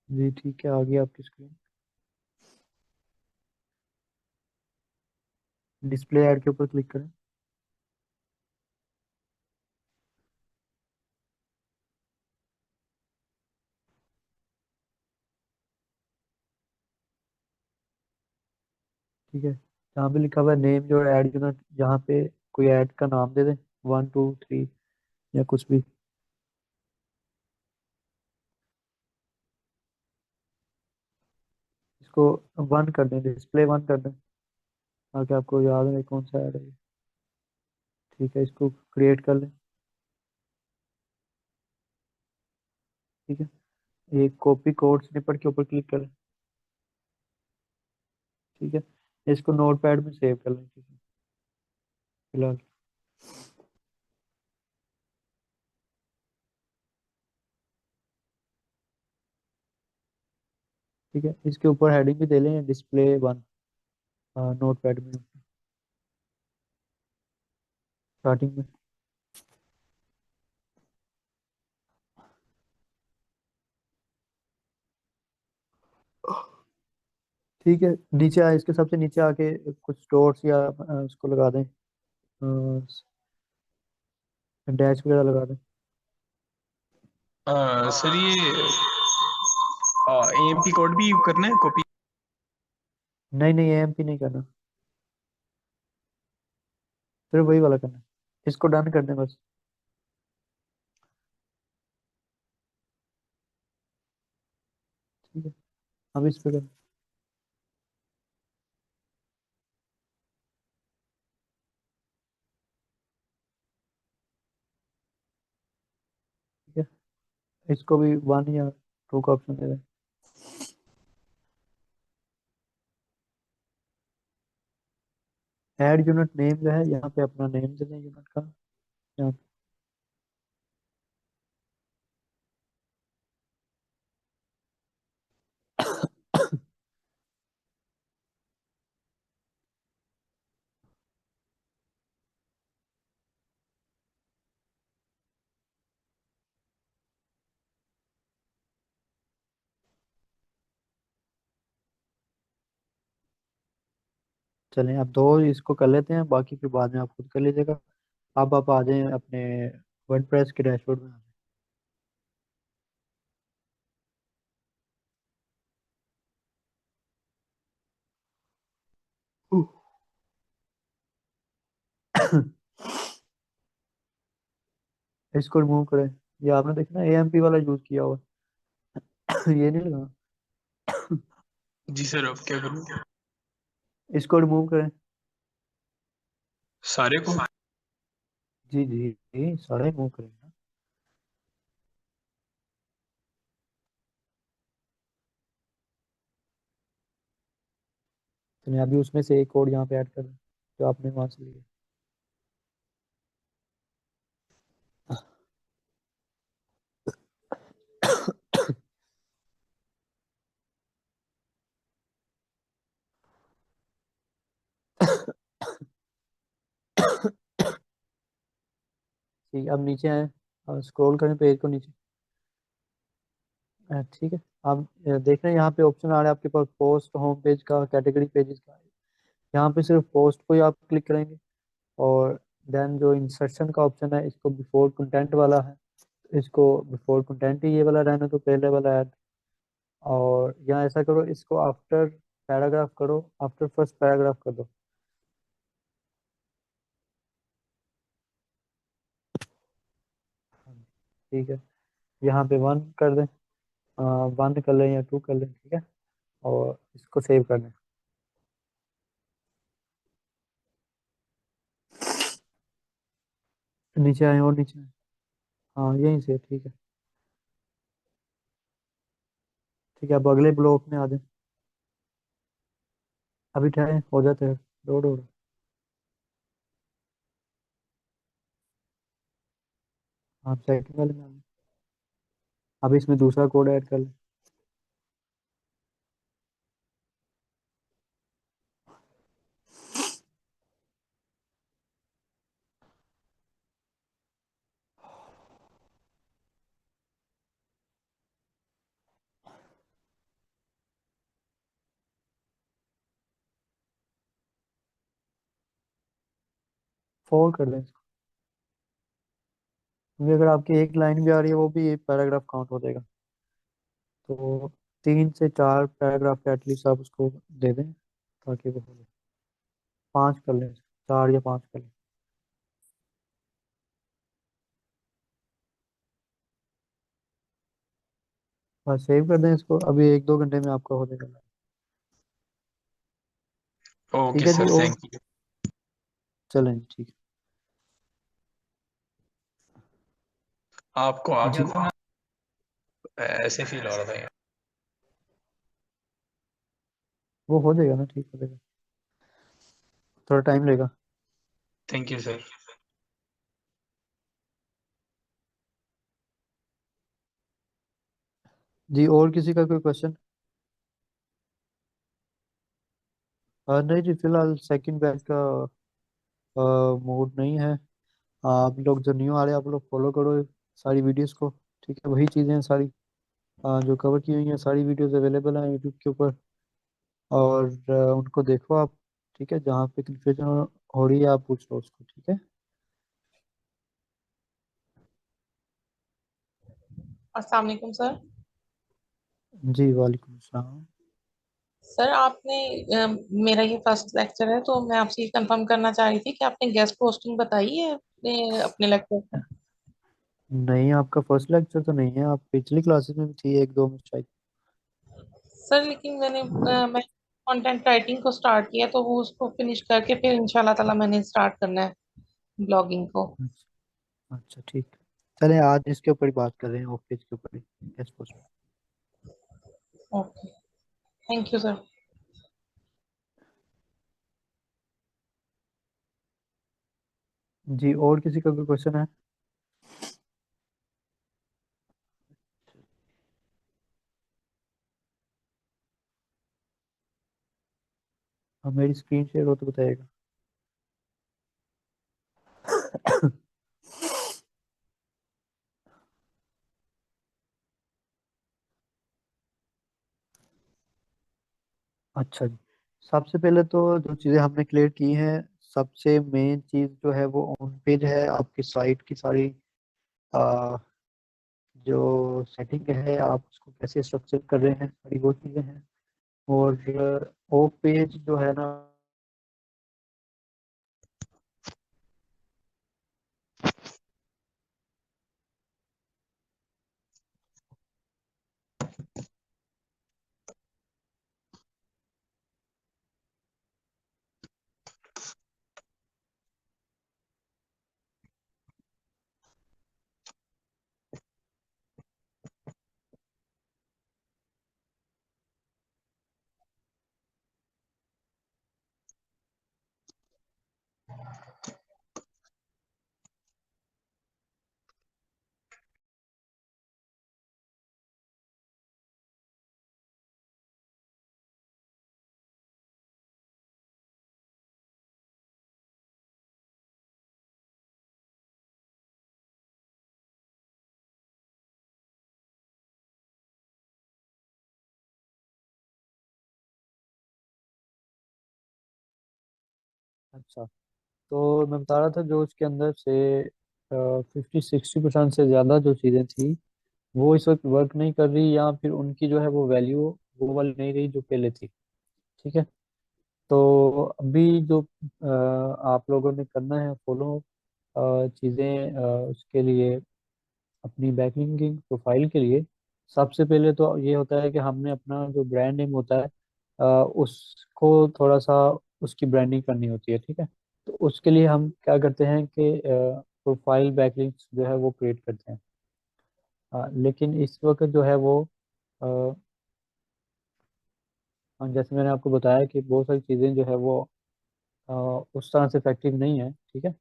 जी ठीक है, आ गई आपकी स्क्रीन। डिस्प्ले ऐड के ऊपर क्लिक करें। ठीक है, जहाँ पे लिखा हुआ है नेम जो ऐड यूनिट, जहाँ पे कोई ऐड का नाम दे दें, 1 2 3 या कुछ भी। इसको 1 कर दें, डिस्प्ले 1 कर दें, ताकि आपको याद रहे कौन सा ऐड है ये। ठीक है, इसको क्रिएट कर लें। ठीक है, एक कॉपी कोड स्निपेट के ऊपर क्लिक करें। ठीक है, इसको नोट पैड में सेव कर लें। ठीक है, फिलहाल। ठीक है, इसके ऊपर हेडिंग भी दे लें, डिस्प्ले 1, नोट पैड में स्टार्टिंग में। ठीक है, नीचे आए, इसके सबसे नीचे आके कुछ डॉट्स या उसको लगा दें, डैश वगैरह लगा दें। सर ये AMP कोड भी करना है कॉपी? नहीं नहीं, एएमपी नहीं करना, सिर्फ वही वाला करना है। इसको डन कर दें बस। ठीक है, अब इस पे करें। ठीक है, इसको भी 1 या 2 का ऑप्शन दे दें। ऐड यूनिट नेम जो है, यहाँ पे अपना नेम दे दें यूनिट का। यहाँ चलें, अब दो इसको कर लेते हैं, बाकी फिर बाद में आप खुद कर लीजिएगा। अब आप आ जाएं अपने वर्डप्रेस के डैशबोर्ड में। इसको रिमूव करें। ये आपने देखना एएमपी वाला यूज किया हुआ। ये नहीं लगा। जी सर, अब क्या करूँ? इसको रिमूव करें। सारे को? जी जी जी, सारा रिमूव करें ना। तो मैं अभी उसमें से एक कोड यहाँ पे ऐड कर दूं, जो आपने वहां से लिया। ठीक है, अब नीचे आए, स्क्रॉल करें पेज को नीचे। ठीक है, आप देख रहे हैं यहाँ पे ऑप्शन आ रहा है आपके पास, पोस्ट, होम पेज का, कैटेगरी पेजेस का। यहाँ पे सिर्फ पोस्ट को ही आप क्लिक करेंगे, और देन जो इंसर्शन का ऑप्शन है, इसको बिफोर कंटेंट वाला है, इसको बिफोर कंटेंट ही ये वाला रहना, तो पहले वाला ऐड। और यहाँ ऐसा करो, इसको आफ्टर पैराग्राफ करो, आफ्टर फर्स्ट पैराग्राफ कर दो। ठीक है, यहाँ पे 1 कर दें, 1 कर लें या 2 कर लें। ठीक है, और इसको सेव कर दें। नीचे आए और नीचे आए। हाँ, यहीं से ठीक है। ठीक है, अब अगले ब्लॉक में आ जाए। अभी ठहरे, हो जाते हैं, लोड हो रहा है। आप सेकंड वाले में आ जाए। अब इसमें दूसरा कोड ऐड कर लें। फोर कर दें इसको, क्योंकि अगर आपकी एक लाइन भी आ रही है वो भी एक पैराग्राफ काउंट हो जाएगा। तो 3 से 4 पैराग्राफ का एटलीस्ट आप उसको दे दें ताकि वो हो जाए। 5 कर लें, 4 या 5 कर लें। बस सेव कर दें इसको, अभी 1-2 घंटे में आपका हो जाएगा। ठीक ओके है जी। सर, और थैंक यू। चलें जी, ठीक आपको आ है गया जी। था ना? ऐसे फील हो रहा था यार। वो हो जाएगा ना, ठीक हो जाएगा, थोड़ा टाइम लेगा। Thank you sir. जी, और किसी का कोई क्वेश्चन? नहीं जी, फिलहाल सेकंड बैच का मूड नहीं है। आप लोग जो न्यू आ रहे हैं आप लोग फॉलो करो सारी वीडियोस को। ठीक है, वही चीज़ें हैं सारी जो कवर की हुई हैं, सारी वीडियोस अवेलेबल हैं यूट्यूब के ऊपर। और उनको देखो आप। ठीक है, जहाँ पे कन्फ्यूजन हो रही है आप पूछ लो उसको। ठीक है अस्सलाम वालेकुम सर। जी, वालेकुम अस्सलाम। सर आपने मेरा ये फर्स्ट लेक्चर है तो मैं आपसे ये कंफर्म करना चाह रही थी कि आपने गेस्ट पोस्टिंग बताई है अपने लेक्चर पे। नहीं, आपका फर्स्ट लेक्चर तो नहीं है, आप पिछली क्लासेस में भी थी 1-2 में शायद। सर लेकिन मैं कंटेंट राइटिंग को स्टार्ट किया तो वो उसको फिनिश करके फिर इंशाल्लाह ताला मैंने स्टार्ट करना है ब्लॉगिंग को। अच्छा, अच्छा, ठीक है। चलें आज इसके ऊपर ही बात कर रहे हैं, ऑफ पेज के ऊपर ही। Yes, boss। Okay, thank you sir. जी, और किसी का कोई क्वेश्चन है? हाँ, मेरी स्क्रीन शेयर हो तो बताइएगा। अच्छा जी, सबसे पहले तो जो चीज़ें हमने क्लियर की हैं, सबसे मेन चीज़ जो है वो ऑन पेज है आपकी साइट की सारी। आ, जो सेटिंग है आप उसको कैसे स्ट्रक्चर कर रहे हैं, सारी वो चीज़ें हैं। और ऑफ पेज जो है ना, अच्छा, तो मैं बता रहा था जो उसके अंदर से 50-60% से ज़्यादा जो चीज़ें थी वो इस वक्त वर्क नहीं कर रही, या फिर उनकी जो है वो वैल्यू वो वाली नहीं रही जो पहले थी। ठीक है, तो अभी जो आप लोगों ने करना है फॉलो चीज़ें उसके लिए, अपनी बैकलिंकिंग प्रोफाइल के लिए सबसे पहले तो ये होता है कि हमने अपना जो ब्रांड नेम होता है उसको थोड़ा सा उसकी ब्रांडिंग करनी होती है। ठीक है, तो उसके लिए हम क्या करते हैं कि प्रोफाइल बैकलिंक्स जो है वो क्रिएट करते हैं। लेकिन इस वक्त जो है वो अ, जैसे मैंने आपको बताया कि बहुत सारी चीज़ें जो है वो अ, उस तरह से इफेक्टिव नहीं है। ठीक है,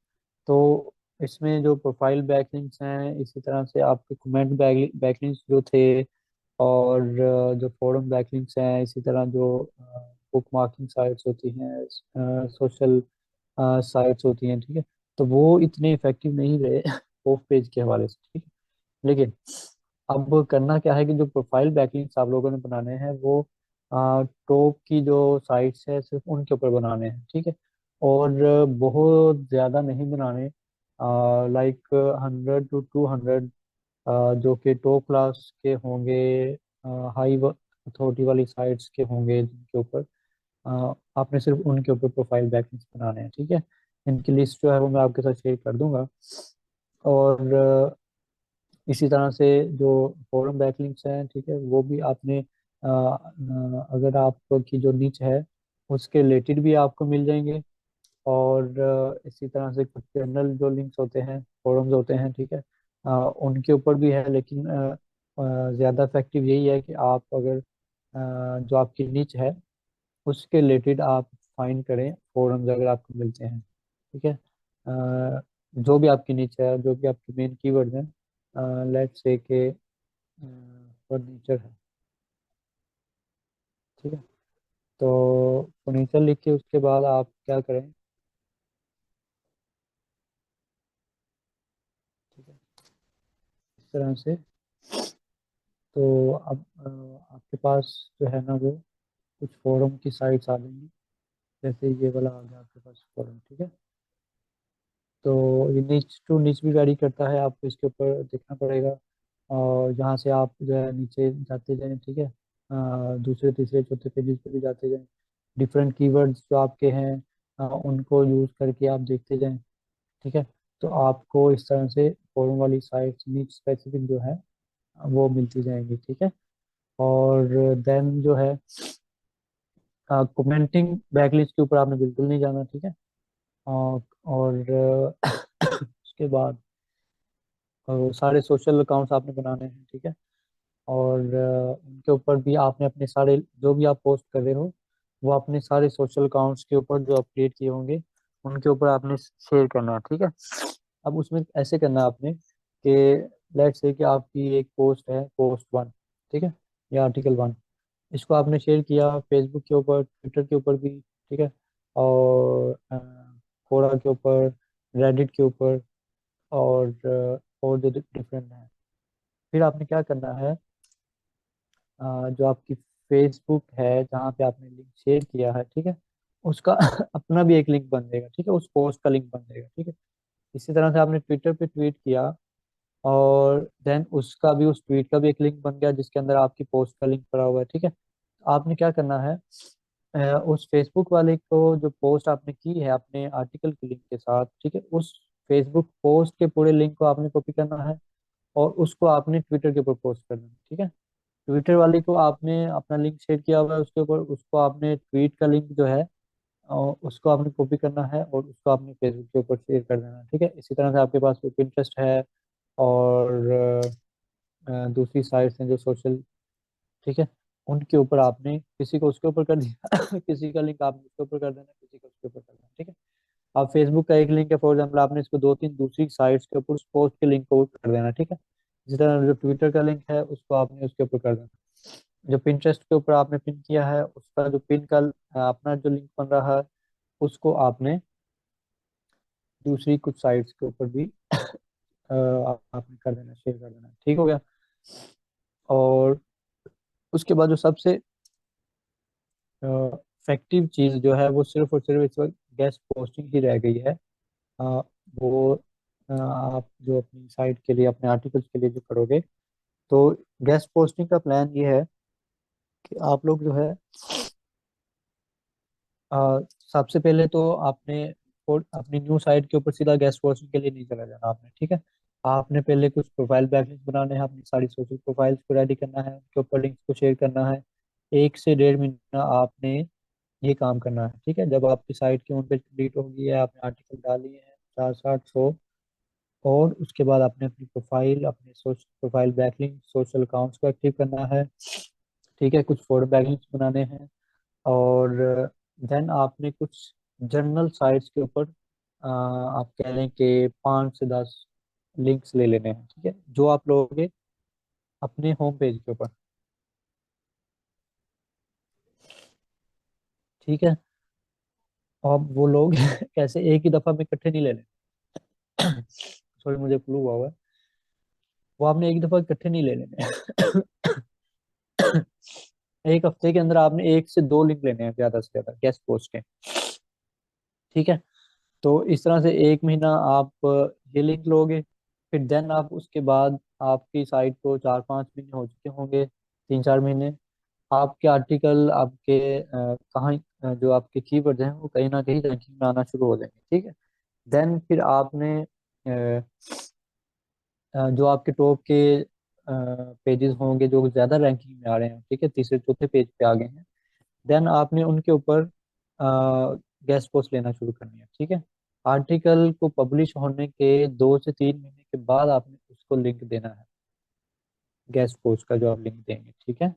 तो इसमें जो प्रोफाइल बैकलिंक्स हैं, इसी तरह से आपके कमेंट बैकलिंक्स जो थे, और जो फोरम बैकलिंक्स हैं, इसी तरह जो बुक मार्किंग साइट्स होती हैं, सोशल साइट्स होती हैं। ठीक है, तो वो इतने इफेक्टिव नहीं रहे ऑफ पेज के हवाले से। ठीक है, लेकिन अब करना क्या है कि जो प्रोफाइल बैकलिंक्स आप लोगों ने बनाने हैं वो टॉप की जो साइट्स है सिर्फ उनके ऊपर बनाने हैं। ठीक है, और बहुत ज़्यादा नहीं बनाने, लाइक 100 to 200, जो कि टॉप क्लास के होंगे, हाई अथॉरिटी वाली साइट्स के होंगे, जिनके ऊपर आपने सिर्फ उनके ऊपर प्रोफाइल बैकलिंक्स बनाने हैं। ठीक है, इनकी लिस्ट जो है वो मैं आपके साथ शेयर कर दूंगा। और इसी तरह से जो फॉरम बैकलिंक्स हैं, ठीक है, वो भी आपने अगर आपकी जो निच है उसके रिलेटेड भी आपको मिल जाएंगे। और इसी तरह से कुछ जनरल जो लिंक्स होते हैं, फोरम्स होते हैं, ठीक है, उनके ऊपर भी है। लेकिन ज़्यादा इफेक्टिव यही है कि आप अगर जो आपकी निच है उसके रिलेटेड आप फाइंड करें फोरम्स अगर आपको मिलते हैं। ठीक है, जो भी आपकी निच है, जो भी आपकी मेन कीवर्ड्स हैं, लेट्स से के फर्नीचर है। ठीक है, तो फर्नीचर लिख के उसके बाद आप क्या करें, ठीक है, इस तरह से। तो अब आपके पास जो है ना वो कुछ फोरम की साइट्स आ जाएंगी, जैसे ये वाला आ गया आपके पास फोरम। ठीक है, तो ये नीच टू नीच भी वैरी करता है, आपको इसके ऊपर देखना पड़ेगा। और यहाँ से आप जो है नीचे जाते जाएं, ठीक है, दूसरे तीसरे चौथे पेजेस पे भी जाते जाएं, डिफरेंट कीवर्ड्स जो आपके हैं उनको यूज़ करके आप देखते जाएं। ठीक है, तो आपको इस तरह से फोरम वाली साइट्स नीच स्पेसिफिक जो है वो मिलती जाएंगी। ठीक है, और देन जो है कमेंटिंग बैकलिस्ट के ऊपर आपने बिल्कुल नहीं जाना। ठीक है, और उसके बाद सारे सोशल अकाउंट्स आपने बनाने हैं। ठीक है, और उनके ऊपर भी आपने अपने सारे जो भी आप पोस्ट कर रहे हो वो अपने सारे सोशल अकाउंट्स के ऊपर जो अपडेट किए होंगे उनके ऊपर आपने शेयर करना है। ठीक है, अब उसमें ऐसे करना है आपने कि लेट्स से कि आपकी एक पोस्ट है, पोस्ट 1, ठीक है, या आर्टिकल 1, इसको आपने शेयर किया फेसबुक के ऊपर, ट्विटर के ऊपर भी, ठीक है, और कोरा के ऊपर, रेडिट के ऊपर, और जो डिफरेंट है। फिर आपने क्या करना है, जो आपकी फेसबुक है जहाँ पे आपने लिंक शेयर किया है, ठीक है, उसका अपना भी एक लिंक बन जाएगा। ठीक है, उस पोस्ट का लिंक बन जाएगा। ठीक है, इसी तरह से आपने ट्विटर पे ट्वीट किया और देन उसका भी, उस ट्वीट का भी एक लिंक बन गया जिसके अंदर आपकी पोस्ट का लिंक पड़ा हुआ है। ठीक है, आपने क्या करना है, उस फेसबुक वाले को जो पोस्ट आपने की है अपने आर्टिकल के लिंक के साथ, ठीक है, उस फेसबुक पोस्ट के पूरे लिंक को आपने कॉपी करना है और उसको आपने ट्विटर के ऊपर पोस्ट करना है। ठीक है, ट्विटर वाले को आपने अपना लिंक शेयर किया हुआ है उसके ऊपर, उसको आपने ट्वीट का लिंक जो है उसको आपने कॉपी करना है और उसको आपने फेसबुक के ऊपर शेयर कर देना है। ठीक है, इसी तरह से आपके पास कोई पिंटरेस्ट है और दूसरी साइट्स हैं जो सोशल, ठीक है, उनके ऊपर आपने किसी को उसके ऊपर कर दिया किसी का लिंक आपने उसके ऊपर कर देना, किसी का उसके ऊपर कर देना। ठीक है, आप फेसबुक का एक लिंक है फॉर एग्जाम्पल, आपने इसको दो तीन दूसरी साइट्स के ऊपर उस पोस्ट के लिंक को कर देना। ठीक है, इसी तरह जो ट्विटर का लिंक है उसको आपने उसके ऊपर कर देना। जो पिंटरेस्ट के ऊपर आपने पिन किया है उसका जो पिन का अपना जो लिंक बन रहा है उसको आपने दूसरी कुछ साइट्स के ऊपर भी आपने कर देना, शेयर कर देना। ठीक हो गया, और उसके बाद जो सबसे इफेक्टिव चीज़ जो है वो सिर्फ और सिर्फ इस वक्त गेस्ट पोस्टिंग ही रह गई है। अ, वो आप जो अपनी साइट के लिए, अपने आर्टिकल्स के लिए जो करोगे, तो गेस्ट पोस्टिंग का प्लान ये है कि आप लोग जो है सबसे पहले तो आपने अपनी न्यू साइट के ऊपर सीधा गेस्ट पोस्टिंग के लिए नहीं चला जाना आपने। ठीक है, आपने पहले कुछ प्रोफाइल बैकलिंक्स बनाने हैं, अपनी सारी सोशल प्रोफाइल्स को रेडी करना है, उनके ऊपर लिंक्स को शेयर करना है। 1 से 1.5 महीना आपने ये काम करना है। ठीक है, जब आपकी साइट की होम पेज कंप्लीट होगी है, आपने आर्टिकल डाल लिए हैं 460 100, और उसके बाद आपने अपनी प्रोफाइल, अपने social profile backlink, social accounts को एक्टिव करना है। ठीक है, कुछ फोटो बैकलिंक्स बनाने हैं, और देन आपने कुछ जर्नल साइट्स के ऊपर आप कह लें कि 5 से 10 लिंक्स ले लेने हैं। ठीक है, जो आप लोगे अपने होम पेज के ऊपर। ठीक है, अब वो लोग कैसे एक ही दफा में इकट्ठे नहीं ले लेने सॉरी, मुझे फ्लू हुआ हुआ है। वो आपने एक ही दफा इकट्ठे नहीं ले लेने एक हफ्ते के अंदर आपने 1 से 2 लिंक लेने हैं ज्यादा से ज्यादा गेस्ट पोस्ट के। ठीक है। तो इस तरह से 1 महीना आप ये लिंक लोगे, फिर देन आप उसके बाद आपकी साइट को 4-5 महीने हो चुके होंगे, 3-4 महीने, आपके आर्टिकल आपके कहाँ जो आपके कीवर्ड हैं वो कहीं ना कहीं रैंकिंग में आना शुरू हो जाएंगे। ठीक है। देन फिर आपने जो आपके टॉप के पेजेस होंगे जो ज़्यादा रैंकिंग में आ रहे हैं, ठीक है, तीसरे चौथे पेज पे आ गए हैं, देन आपने उनके ऊपर गेस्ट पोस्ट लेना शुरू करनी है। ठीक है। आर्टिकल को पब्लिश होने के 2 से 3 महीने के बाद आपने उसको लिंक देना है, गेस्ट पोस्ट का जो आप लिंक देंगे। ठीक है।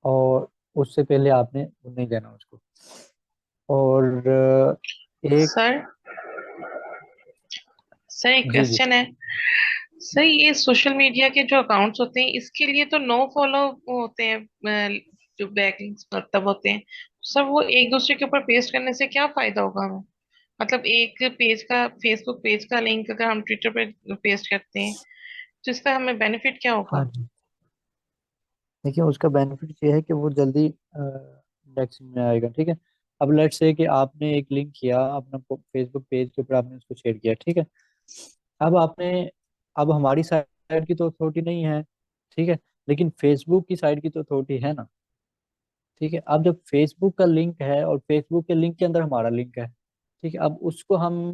और उससे पहले आपने नहीं देना उसको। और एक, सर सर एक जी जी, क्वेश्चन है। सर ये सोशल मीडिया के जो अकाउंट्स होते हैं इसके लिए तो नो फॉलो होते हैं, जो बैकलिंक्स मतलब होते हैं, सर वो एक दूसरे के ऊपर पेस्ट करने से क्या फायदा होगा हमें? मतलब एक पेज का, फेसबुक पेज का लिंक अगर हम ट्विटर पे पेस्ट करते हैं तो इसका हमें बेनिफिट क्या हाँ होगा? जी। देखिए उसका बेनिफिट ये है कि वो जल्दी इंडेक्सिंग में आएगा। ठीक है। अब लेट्स से कि आपने एक लिंक किया अपना फेसबुक पेज के ऊपर, आपने उसको शेयर किया। ठीक है। अब आपने, अब हमारी साइड की तो अथॉरिटी नहीं है, ठीक है, लेकिन फेसबुक की साइड की तो अथॉरिटी है ना। ठीक है। अब जब फेसबुक का लिंक है और फेसबुक के लिंक के अंदर हमारा लिंक है, ठीक है, अब उसको हम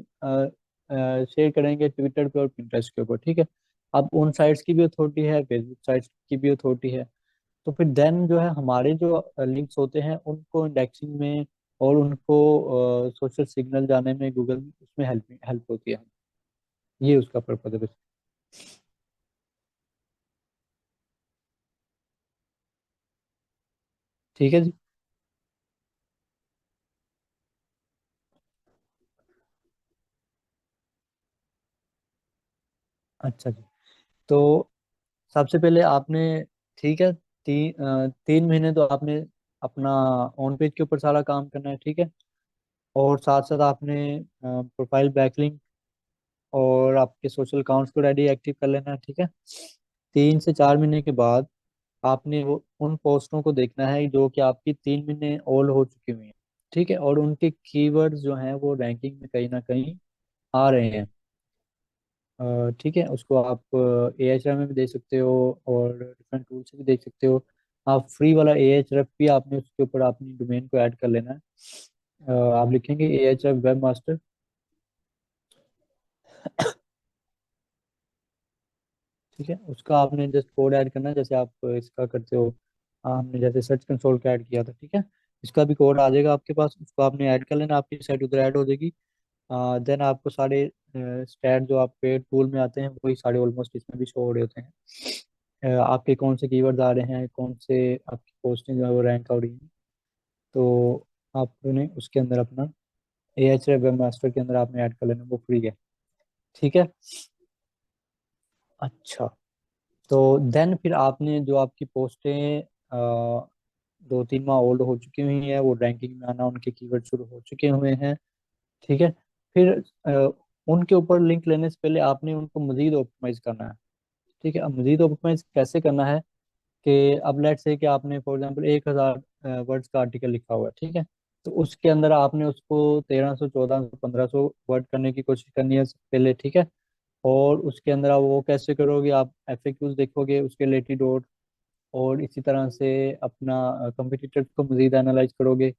शेयर करेंगे ट्विटर पे और पिंटरेस्ट के ऊपर। ठीक है। अब उन साइट्स की भी अथॉरिटी है, फेसबुक साइट्स की भी अथॉरिटी है। तो फिर देन जो है हमारे जो लिंक्स होते हैं उनको इंडेक्सिंग में और उनको सोशल सिग्नल जाने में गूगल में उसमें हेल्प हेल्प होती है। ये उसका पर्पज है बस। ठीक है जी। अच्छा जी। तो सबसे पहले आपने, ठीक है, 3 महीने तो आपने अपना ऑन पेज के ऊपर सारा काम करना है। ठीक है। और साथ साथ आपने प्रोफाइल बैकलिंक और आपके सोशल अकाउंट्स को रेडी एक्टिव कर लेना है। ठीक है। 3 से 4 महीने के बाद आपने वो उन पोस्टों को देखना है जो कि आपकी 3 महीने ओल्ड हो चुकी हुई हैं। ठीक है। और उनके कीवर्ड्स जो हैं वो रैंकिंग में कहीं ना कहीं आ रहे हैं। ठीक है। उसको आप AHR में भी देख सकते हो और डिफरेंट टूल से भी देख सकते हो। आप फ्री वाला AHRF भी आपने उसके ऊपर अपनी डोमेन को ऐड कर लेना है। आप लिखेंगे AHRF वेब मास्टर। ठीक है। उसका आपने जस्ट कोड ऐड करना है जैसे आप इसका करते हो। हमने जैसे सर्च कंसोल का ऐड किया था। ठीक है। इसका भी कोड आ जाएगा आपके पास, उसको आपने ऐड कर लेना, आपकी साइट उधर ऐड हो जाएगी। देन आपको सारे स्टैट जो आप पेड टूल में आते हैं वही सारे ऑलमोस्ट इसमें भी शो हो रहे होते हैं। आपके कौन से कीवर्ड्स आ रहे हैं, कौन से आपकी पोस्टिंग जो है वो रैंक हो रही है। तो आपने उसके अंदर अपना AHR वेब मास्टर के अंदर आपने ऐड कर लेना, वो फ्री है। ठीक है। अच्छा। तो देन फिर आपने जो आपकी पोस्टें 2-3 माह ओल्ड हो चुकी हुई हैं वो रैंकिंग में आना, उनके कीवर्ड शुरू हो चुके हुए हैं। ठीक है। फिर उनके ऊपर लिंक लेने से पहले आपने उनको मजीद ऑप्टिमाइज करना है। ठीक है। अब मजीद ऑप्टिमाइज कैसे करना है कि अब लेट से कि आपने फॉर एग्जांपल 1,000 वर्ड्स का आर्टिकल लिखा हुआ है। ठीक है। तो उसके अंदर आपने उसको 1300, 1400, 1500 वर्ड करने की कोशिश करनी है सबसे पहले। ठीक है। और उसके अंदर आप वो कैसे करोगे, आप FAQs देखोगे उसके रिलेटेड, और इसी तरह से अपना कंपटीटर्स को मजीद एनालाइज करोगे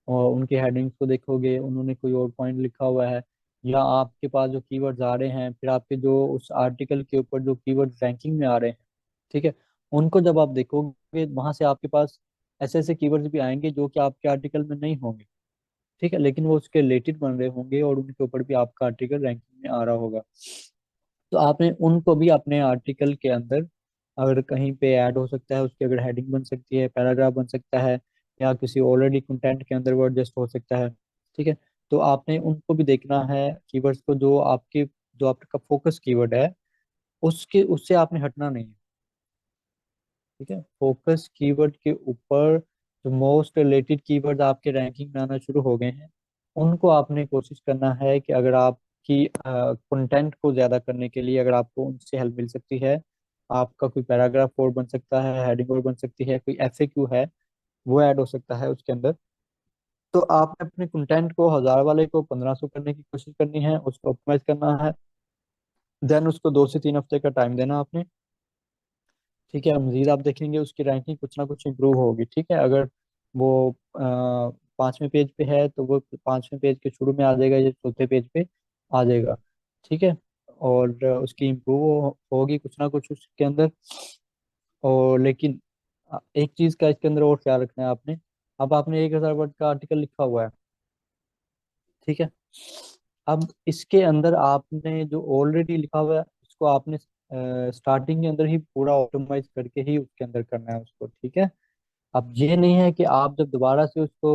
और उनके हेडिंग्स को देखोगे, उन्होंने कोई और पॉइंट लिखा हुआ है या आपके पास जो कीवर्ड्स आ रहे हैं, फिर आपके जो उस आर्टिकल के ऊपर जो कीवर्ड रैंकिंग में आ रहे हैं। ठीक है। उनको जब आप देखोगे वहां से आपके पास ऐसे ऐसे कीवर्ड्स भी आएंगे जो कि आपके आर्टिकल में नहीं होंगे। ठीक है। लेकिन वो उसके रिलेटेड बन रहे होंगे और उनके ऊपर भी आपका आर्टिकल रैंकिंग में आ रहा होगा। तो आपने उनको भी अपने आर्टिकल के अंदर अगर कहीं पे ऐड हो सकता है, उसकी अगर हेडिंग बन सकती है, पैराग्राफ बन सकता है, या किसी ऑलरेडी कंटेंट के अंदर वो एडजस्ट हो सकता है। ठीक है। तो आपने उनको भी देखना है कीवर्ड्स को, जो आपका फोकस कीवर्ड है उसके उससे आपने हटना नहीं है। ठीक है। फोकस कीवर्ड के ऊपर जो मोस्ट रिलेटेड कीवर्ड आपके रैंकिंग में आना शुरू हो गए हैं उनको आपने कोशिश करना है कि अगर आपकी कंटेंट को ज्यादा करने के लिए अगर आपको उनसे हेल्प मिल सकती है, आपका कोई पैराग्राफ और बन सकता है, हेडिंग और बन सकती है, कोई FAQ है वो ऐड हो सकता है उसके अंदर, तो आपने अपने कंटेंट को 1000 वाले को 1500 करने की कोशिश करनी है, उसको ऑप्टिमाइज करना है। देन उसको 2 से 3 हफ्ते का टाइम देना आपने। ठीक है, मजीद आप देखेंगे उसकी रैंकिंग कुछ ना कुछ इम्प्रूव होगी। ठीक है, अगर वो 5वें पेज पे है तो वो 5वें पेज के शुरू में आ जाएगा या चौथे पेज पे आ जाएगा। ठीक है, और उसकी इम्प्रूव होगी कुछ ना कुछ उसके अंदर। और लेकिन एक चीज़ का इसके अंदर और ख्याल रखना है आपने। अब आपने 1000 वर्ड का आर्टिकल लिखा हुआ है। ठीक है, अब इसके अंदर आपने जो ऑलरेडी लिखा हुआ है उसको आपने स्टार्टिंग के अंदर ही पूरा ऑप्टिमाइज करके ही उसके अंदर करना है उसको। ठीक है, अब ये नहीं है कि आप जब दोबारा से उसको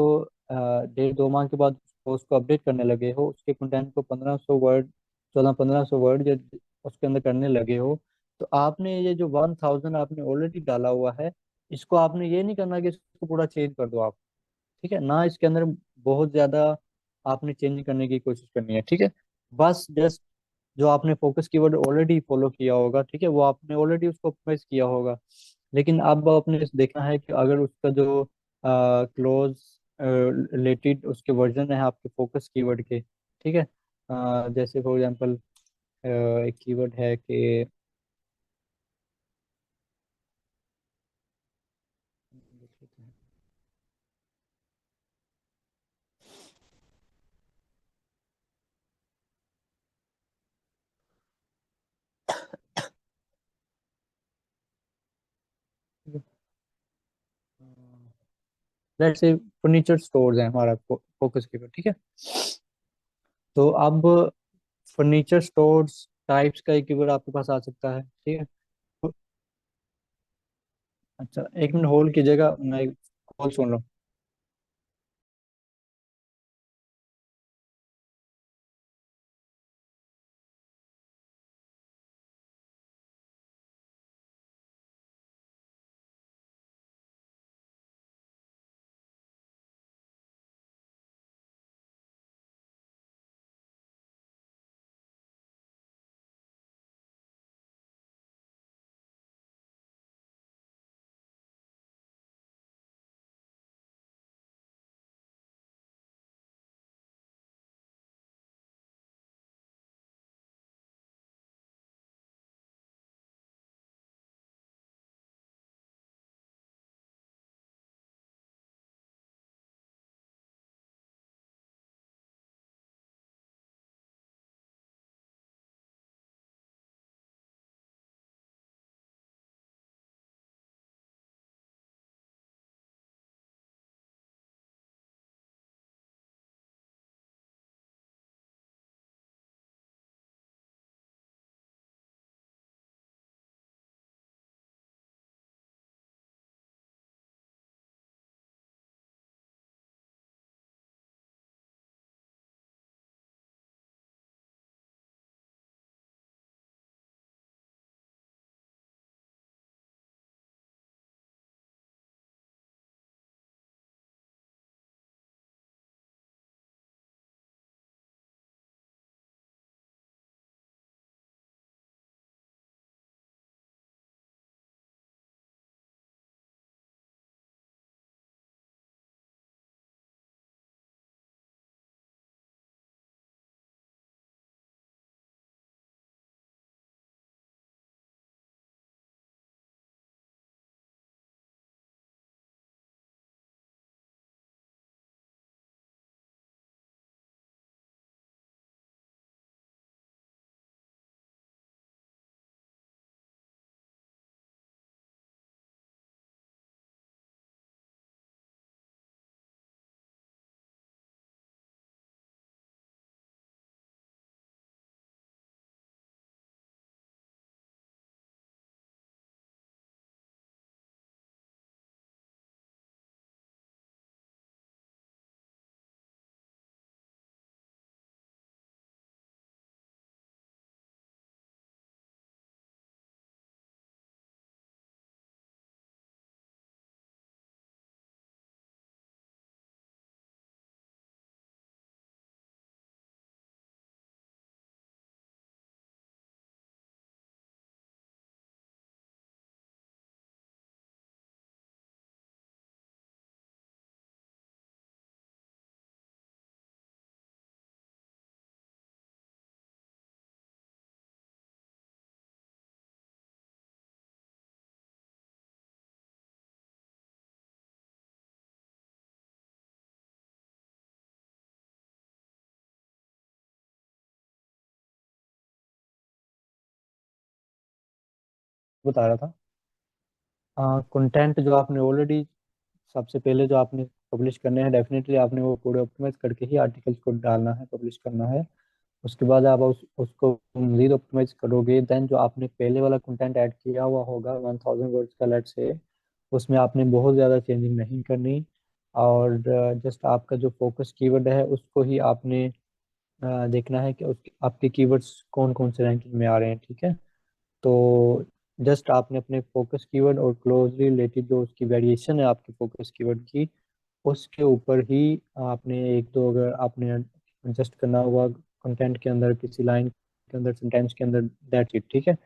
1.5 2 माह के बाद उसको अपडेट करने लगे हो, उसके कंटेंट को 1500 वर्ड 14 1500 वर्ड उसके अंदर करने लगे हो, तो आपने ये जो 1000 आपने ऑलरेडी डाला हुआ है, इसको आपने ये नहीं करना कि इसको पूरा चेंज कर दो आप। ठीक है ना, इसके अंदर बहुत ज्यादा आपने चेंज करने की कोशिश करनी है। ठीक है, बस जस्ट जो आपने फोकस कीवर्ड ऑलरेडी फॉलो किया होगा, ठीक है, वो आपने ऑलरेडी उसको ऑप्टिमाइज किया होगा। लेकिन अब आपने देखना है कि अगर उसका जो क्लोज रिलेटेड उसके वर्जन है आपके फोकस कीवर्ड के। ठीक है, जैसे फॉर एग्जांपल एक कीवर्ड है कि लेट्स से फर्नीचर स्टोर्स है हमारा फोकस कीवर्ड। ठीक है, तो अब फर्नीचर स्टोर्स टाइप्स का एक कीवर्ड आपके पास आ सकता है। ठीक है, अच्छा 1 मिनट होल्ड कीजिएगा, मैं कॉल सुन रहा हूँ। बता रहा था, कंटेंट जो आपने ऑलरेडी सबसे पहले जो आपने पब्लिश करने हैं, डेफिनेटली आपने वो पूरे ऑप्टिमाइज करके ही आर्टिकल्स को डालना है, पब्लिश करना है। उसके बाद आप उसको मजीद ऑप्टिमाइज करोगे, देन जो आपने पहले वाला कंटेंट ऐड किया हुआ होगा 1000 वर्ड्स का, लेट से, उसमें आपने बहुत ज़्यादा चेंजिंग नहीं करनी। और जस्ट आपका जो फोकस कीवर्ड है उसको ही आपने देखना है कि उसके आपके कीवर्ड्स कौन कौन से रैंकिंग में आ रहे हैं, ठीक है। तो जस्ट आपने अपने फोकस कीवर्ड और क्लोजली रिलेटेड जो उसकी वेरिएशन है आपके फोकस कीवर्ड की, उसके ऊपर ही आपने एक दो, अगर आपने एडजस्ट करना हुआ कंटेंट के अंदर, किसी लाइन के अंदर, सेंटेंस के अंदर, दैट्स इट, ठीक है।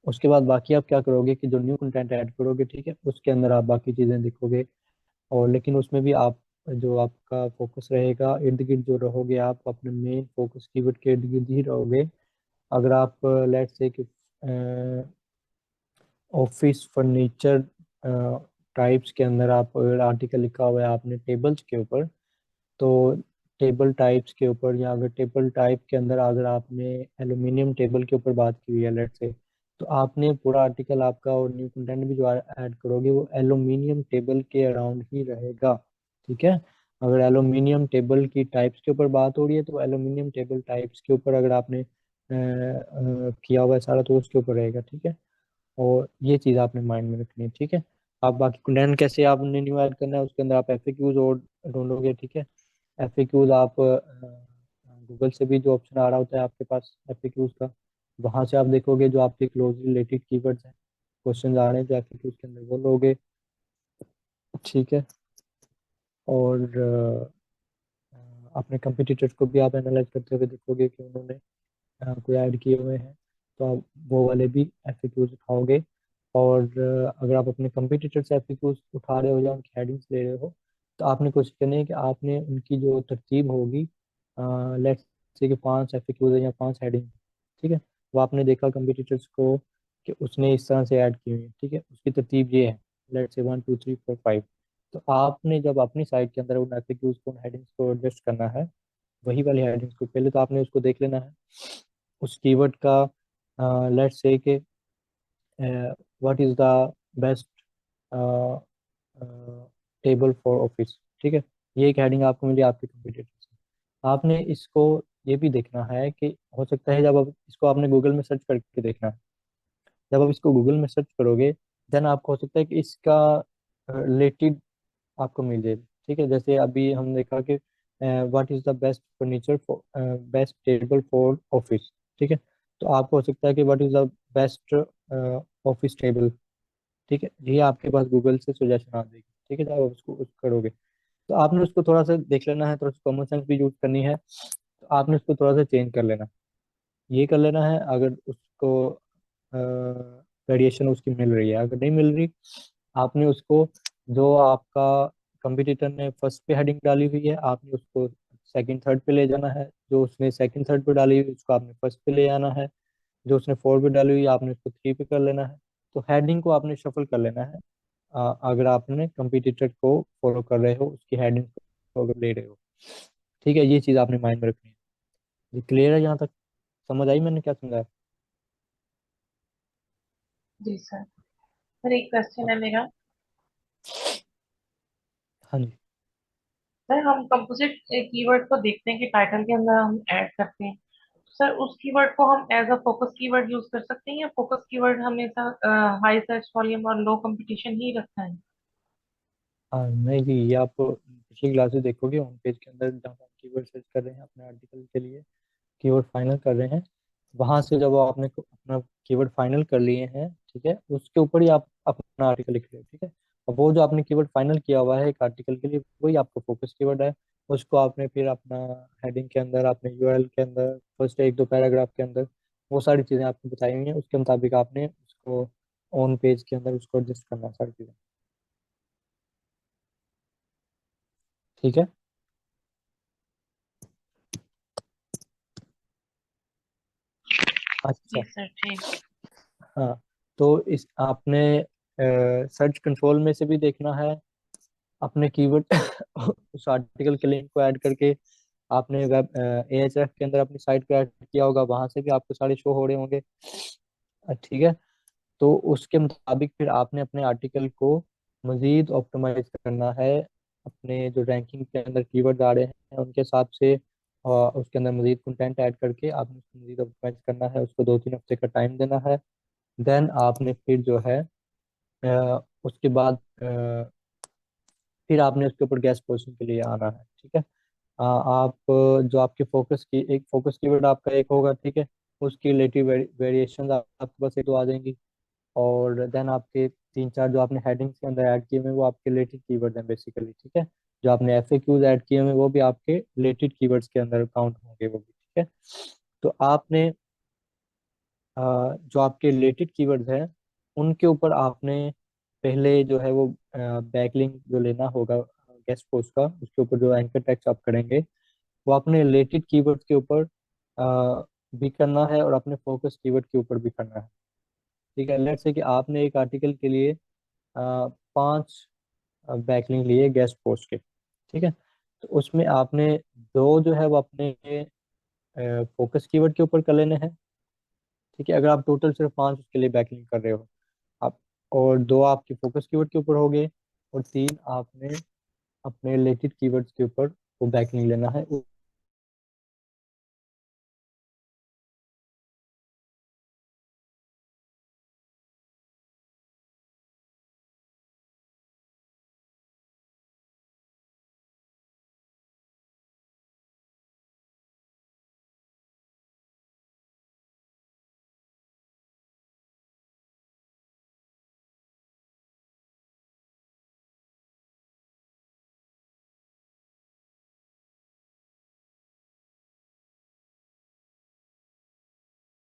उसके बाद बाकी आप क्या करोगे कि जो न्यू कंटेंट ऐड करोगे, ठीक है, उसके अंदर आप बाकी चीज़ें देखोगे। और लेकिन उसमें भी आप जो आपका फोकस रहेगा, इर्द गिर्द जो रहोगे, आप अपने मेन फोकस कीवर्ड के इर्द गिर्द ही रहोगे। अगर आप लेट्स से कि ऑफिस फर्नीचर टाइप्स के अंदर आप अगर आर्टिकल लिखा हुआ है आपने टेबल्स के ऊपर, तो टेबल टाइप्स के ऊपर, या अगर टेबल टाइप के अंदर अगर आपने एल्यूमिनियम टेबल के ऊपर बात की हुई है, लेट से, तो आपने पूरा आर्टिकल आपका और न्यू कंटेंट भी जो ऐड करोगे वो एल्यूमिनियम टेबल के अराउंड ही रहेगा, ठीक है। अगर एल्यूमिनियम टेबल की टाइप्स के ऊपर बात हो रही है तो एल्यूमिनियम टेबल टाइप्स के ऊपर अगर आपने किया हुआ है सारा, तो उसके ऊपर रहेगा, ठीक है। और ये चीज़ आपने माइंड में रखनी है, ठीक है। आप बाकी कंटेंट कैसे आपने न्यू ऐड करना है, उसके अंदर आप एफएक्यूज और ढूंढोगे, ठीक है। एफएक्यूज आप गूगल से भी जो ऑप्शन आ रहा होता है आपके पास एफएक्यूज का, वहां से आप देखोगे जो आपके क्लोज रिलेटेड कीवर्ड्स हैं, क्वेश्चन आ रहे हैं जो एफएक्यूज के अंदर, वो लोगे, ठीक है। और अपने कंपटीटर्स को भी आप एनालाइज करते हुए देखोगे कि उन्होंने कोई ऐड किए हुए हैं, तो आप वो वाले भी एफएक्यूज उठाओगे। और अगर आप अपने कंपटीटर से एफएक्यूज उठा रहे हो या उनकी हेडिंग्स ले रहे हो, तो आपने कोशिश करनी है कि आपने उनकी जो तरतीब होगी, लेट्स से कि 5 एफएक्यूज है या 5 हेडिंग, ठीक है, वो आपने देखा कंपटीटर्स को कि उसने इस तरह से ऐड की हुई है, ठीक है, उसकी तरतीब ये है, लेट्स से 1 2 3 4 5। तो आपने जब अपनी साइट के अंदर उन एफएक्यूज को, उन हेडिंग्स को एडजस्ट करना है, वही वाली हेडिंग्स को पहले तो आपने उसको देख लेना है, उस कीवर्ड का, लेट्स से कि what is the best table for office, ठीक है। ये एक हेडिंग आपको मिली आपके कंप्यूटर से। आपने इसको ये भी देखना है कि हो सकता है जब आप इसको आपने गूगल में सर्च करके देखना है, जब आप इसको गूगल में सर्च करोगे, देन आपको हो सकता है कि इसका रिलेटेड आपको मिल जाए, ठीक है। जैसे अभी हम देखा कि what is the best furniture for, best table for office, ठीक है। तो आपको हो सकता है कि what is the best office table, ठीक है, ये आपके पास गूगल से सजेशन आ जाएगी, ठीक है, जब आप उसको करोगे, तो आपने उसको थोड़ा सा देख लेना है, थोड़ा सा कॉमन सेंस भी यूज करनी है, तो आपने उसको थोड़ा सा चेंज कर लेना, ये कर लेना है। अगर उसको वेरिएशन उसकी मिल रही है, अगर नहीं मिल रही, आपने उसको, जो आपका कंपटीटर ने फर्स्ट पे हेडिंग डाली हुई है, आपने उसको सेकंड थर्ड पे ले जाना है, जो उसने सेकंड थर्ड पे डाली हुई है उसको आपने फर्स्ट पे ले आना है, जो उसने फोर पे डाली हुई है आपने उसको थ्री पे कर लेना है। तो हेडिंग को आपने शफल कर लेना है, अगर आपने कंपटीटर को फॉलो कर रहे हो, उसकी हेडिंग को अगर ले रहे हो, ठीक है। ये चीज़ आपने माइंड में रखनी है। ये क्लियर है यहाँ तक? समझ आई मैंने क्या समझाया? जी सर। सर एक क्वेश्चन है मेरा। हाँ जी। सर हम कंपोजिट कीवर्ड को देखते हैं कि टाइटल के अंदर हम ऐड करते हैं। सर उस कीवर्ड को हम as a focus keyword use कर सकते हैं या फोकस कीवर्ड हमेशा हाई सर्च वॉल्यूम और लो कंपटीशन ही रखना है? हाँ नहीं जी, ये आप पिछली क्लासेस देखोगे होम पेज के अंदर, जहाँ आप कीवर्ड सर्च कर रहे हैं अपने आर्टिकल के लिए, कीवर्ड फाइनल कर रहे हैं, वहां से जब आपने अपना कीवर्ड फाइनल कर लिए हैं, ठीक है, उसके ऊपर ही आप अपना आर्टिकल लिख रहे हो, ठीक है। और वो जो आपने कीवर्ड फाइनल किया हुआ है एक आर्टिकल के लिए, वही आपका फोकस कीवर्ड है। उसको आपने फिर अपना हेडिंग के अंदर, अपने यूआरएल के अंदर, फर्स्ट एक दो पैराग्राफ के अंदर, वो सारी चीज़ें आपको बताई हुई हैं, उसके मुताबिक आपने उसको ऑन पेज के अंदर उसको एडजस्ट करना है, सारी चीज़ें, ठीक है। जी अच्छा। सर ठीक। हाँ, तो इस आपने सर्च कंट्रोल में से भी देखना है अपने कीवर्ड उस आर्टिकल के लिंक को ऐड करके, आपने वेब एएचएफ के अंदर अपनी साइट पे ऐड किया होगा, वहां से भी आपको सारे शो हो रहे होंगे, ठीक है। तो उसके मुताबिक फिर आपने अपने आर्टिकल को मज़ीद ऑप्टिमाइज करना है, अपने जो रैंकिंग के अंदर कीवर्ड आ रहे हैं उनके हिसाब से, और उसके अंदर मज़ीद कंटेंट ऐड करके आपने उसको मज़ीद ऑप्टिमाइज करना है, उसको 2-3 हफ्ते का टाइम देना है। देन आपने फिर जो है उसके बाद फिर आपने उसके ऊपर गेस्ट पोजीशन के लिए आना है, ठीक है। आप जो आपके फोकस की एक फोकस कीवर्ड आपका एक होगा, ठीक है, उसकी रिलेटिव वेरिएशन आपके पास एक दो आ जाएंगी, और देन आपके 3-4 जो आपने हेडिंग्स के अंदर ऐड किए हुए हैं वो आपके रिलेटेड कीवर्ड हैं बेसिकली, ठीक है। जो आपने एफएक्यूज ऐड किए हुए हैं वो भी आपके रिलेटेड कीवर्ड्स के अंदर काउंट होंगे वो भी, ठीक है। तो आपने जो आपके रिलेटेड कीवर्ड्स हैं उनके ऊपर आपने पहले जो है वो बैकलिंक जो लेना होगा गेस्ट पोस्ट का, उसके ऊपर जो एंकर टेक्स्ट आप करेंगे वो अपने रिलेटेड कीवर्ड्स के ऊपर भी करना है और अपने फोकस कीवर्ड के ऊपर भी करना है, ठीक है। लेट्स से कि आपने एक आर्टिकल के लिए 5 बैकलिंक लिए गेस्ट पोस्ट के, ठीक है। तो उसमें आपने दो जो है वो अपने फोकस कीवर्ड के ऊपर कर लेने हैं, ठीक है। अगर आप टोटल सिर्फ 5 उसके लिए बैकलिंक कर रहे हो आप, और दो आपके फोकस कीवर्ड के ऊपर हो गए, और 3 आपने अपने रिलेटेड कीवर्ड्स के ऊपर वो बैकलिंक लेना है।